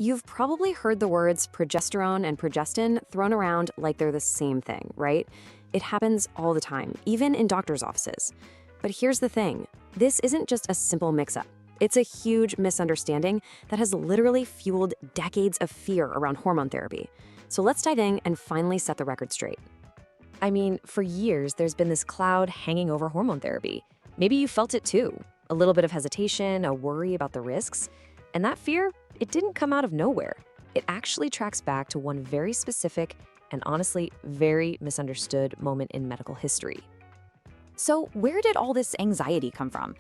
You've probably heard the words progesterone and progestin thrown around like they're the same thing, right? It happens all the time, even in doctors' offices. But here's the thing, this isn't just a simple mix-up. It's a huge misunderstanding that has literally fueled decades of fear around hormone therapy. So let's dive in and finally set the record straight. I mean, for years, there's been this cloud hanging over hormone therapy. Maybe you felt it too. A little bit of hesitation, a worry about the risks. And that fear, it didn't come out of nowhere. It actually tracks back to one very specific and honestly very misunderstood moment in medical history. So where did all this anxiety come from?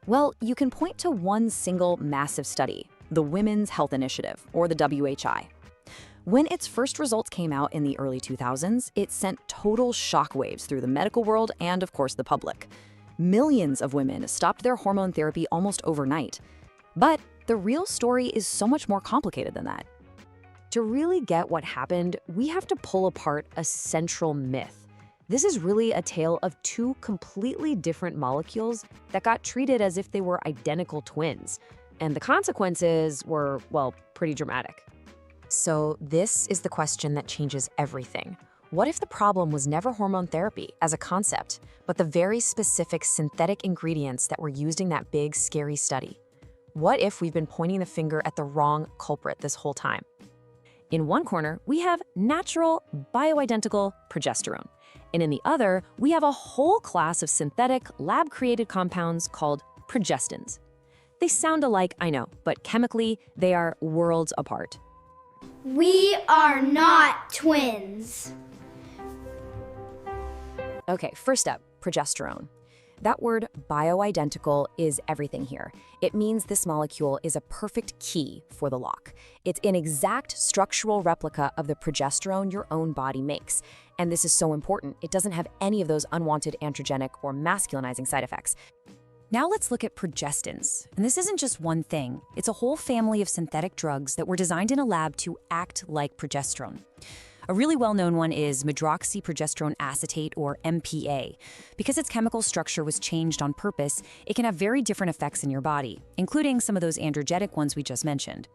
Well, you can point to one single massive study, the Women's Health Initiative, or the WHI. When its first results came out in the early 2000s, it sent total shockwaves through the medical world and, of course, the public. Millions of women stopped their hormone therapy almost overnight. But the real story is so much more complicated than that. To really get what happened, we have to pull apart a central myth. This is really a tale of two completely different molecules that got treated as if they were identical twins. And the consequences were, well, pretty dramatic. So this is the question that changes everything. What if the problem was never hormone therapy as a concept, but the very specific synthetic ingredients that were used in that big, scary study? What if we've been pointing the finger at the wrong culprit this whole time? In one corner, we have natural, bioidentical progesterone. And in the other, we have a whole class of synthetic, lab-created compounds called progestins. They sound alike, I know, but chemically, they are worlds apart. We are not twins. Okay, first up, progesterone. That word bioidentical is everything here. It means this molecule is a perfect key for the lock. It's an exact structural replica of the progesterone your own body makes. And this is so important. It doesn't have any of those unwanted androgenic or masculinizing side effects. Now let's look at progestins. And this isn't just one thing. It's a whole family of synthetic drugs that were designed in a lab to act like progesterone. A really well-known one is Medroxyprogesterone acetate, or MPA. Because its chemical structure was changed on purpose, it can have very different effects in your body, including some of those androgenic ones we just mentioned.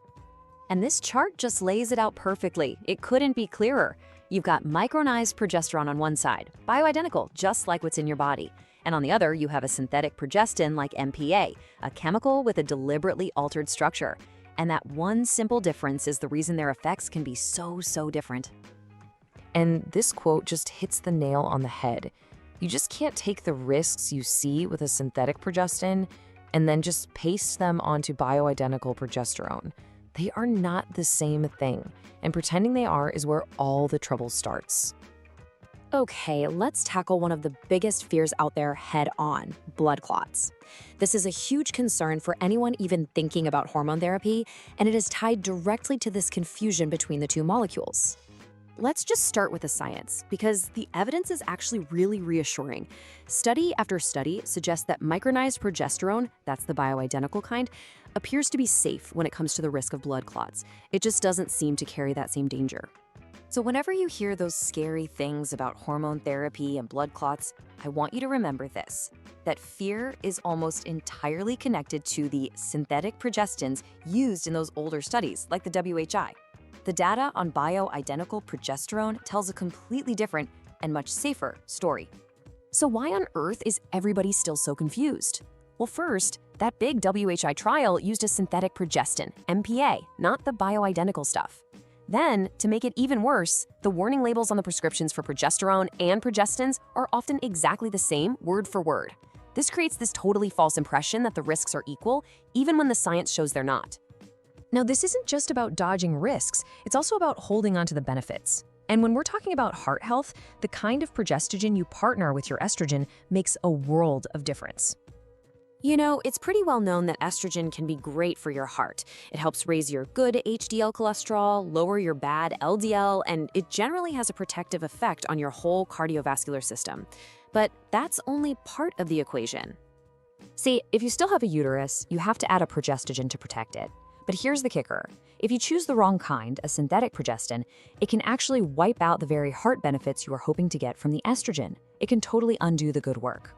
And this chart just lays it out perfectly. It couldn't be clearer. You've got micronized progesterone on one side, bioidentical, just like what's in your body. And on the other, you have a synthetic progestin like MPA, a chemical with a deliberately altered structure. And that one simple difference is the reason their effects can be so different. And this quote just hits the nail on the head. You just can't take the risks you see with a synthetic progestin and then just paste them onto bioidentical progesterone. They are not the same thing, and pretending they are is where all the trouble starts. Okay, let's tackle one of the biggest fears out there head on, blood clots. This is a huge concern for anyone even thinking about hormone therapy, and it is tied directly to this confusion between the two molecules. Let's just start with the science, because the evidence is actually really reassuring. Study after study suggests that micronized progesterone, that's the bioidentical kind, appears to be safe when it comes to the risk of blood clots. It just doesn't seem to carry that same danger. So whenever you hear those scary things about hormone therapy and blood clots, I want you to remember this, that fear is almost entirely connected to the synthetic progestins used in those older studies, like the WHI. The data on bioidentical progesterone tells a completely different and much safer story. So why on earth is everybody still so confused? Well, first, that big WHI trial used a synthetic progestin, MPA, not the bioidentical stuff. Then, to make it even worse, the warning labels on the prescriptions for progesterone and progestins are often exactly the same, word for word. This creates this totally false impression that the risks are equal, even when the science shows they're not. Now, this isn't just about dodging risks, it's also about holding on to the benefits. And when we're talking about heart health, the kind of progestogen you partner with your estrogen makes a world of difference. You know, it's pretty well known that estrogen can be great for your heart. It helps raise your good HDL cholesterol, lower your bad LDL, and it generally has a protective effect on your whole cardiovascular system. But that's only part of the equation. See, if you still have a uterus, you have to add a progestogen to protect it. But here's the kicker. If you choose the wrong kind, a synthetic progestin, it can actually wipe out the very heart benefits you are hoping to get from the estrogen. It can totally undo the good work.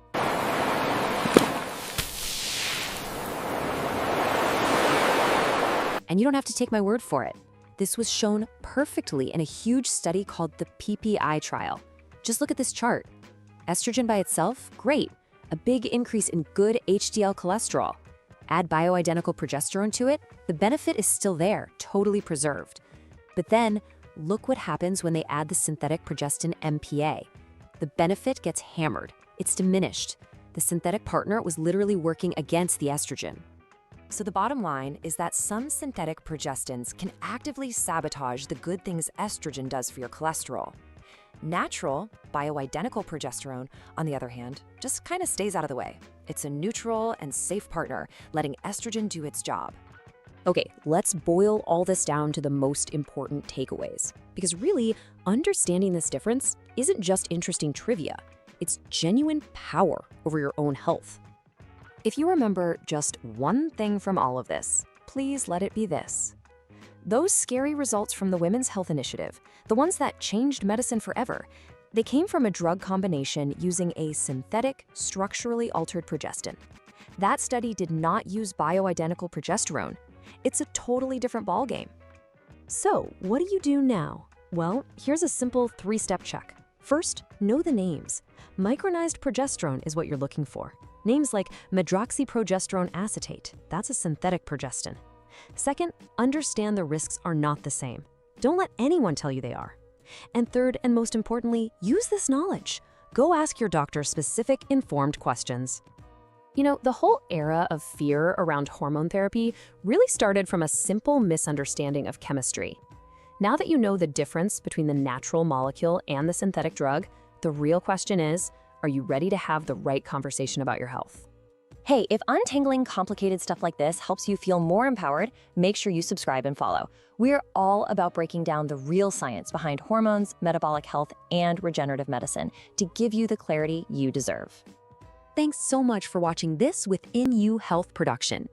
And you don't have to take my word for it. This was shown perfectly in a huge study called the PPI trial. Just look at this chart. Estrogen by itself, great. A big increase in good HDL cholesterol. Add bioidentical progesterone to it, the benefit is still there, totally preserved. But then, look what happens when they add the synthetic progestin MPA. The benefit gets hammered. It's diminished. The synthetic partner was literally working against the estrogen. So the bottom line is that some synthetic progestins can actively sabotage the good things estrogen does for your cholesterol. Natural, bioidentical progesterone, on the other hand, just kind of stays out of the way. It's a neutral and safe partner, letting estrogen do its job. Okay, let's boil all this down to the most important takeaways. Because really, understanding this difference isn't just interesting trivia, it's genuine power over your own health. If you remember just one thing from all of this, please let it be this. Those scary results from the Women's Health Initiative, the ones that changed medicine forever, they came from a drug combination using a synthetic, structurally altered progestin. That study did not use bioidentical progesterone. It's a totally different ballgame. So, what do you do now? Well, here's a simple 3-step check. First, know the names. Micronized progesterone is what you're looking for. Names like Medroxyprogesterone acetate, that's a synthetic progestin. Second, understand the risks are not the same. Don't let anyone tell you they are. And third, and most importantly, use this knowledge. Go ask your doctor specific, informed questions. You know, the whole era of fear around hormone therapy really started from a simple misunderstanding of chemistry. Now that you know the difference between the natural molecule and the synthetic drug, the real question is, are you ready to have the right conversation about your health? Hey, if untangling complicated stuff like this helps you feel more empowered, make sure you subscribe and follow. We're all about breaking down the real science behind hormones, metabolic health, and regenerative medicine to give you the clarity you deserve. Thanks so much for watching this Within You Health production.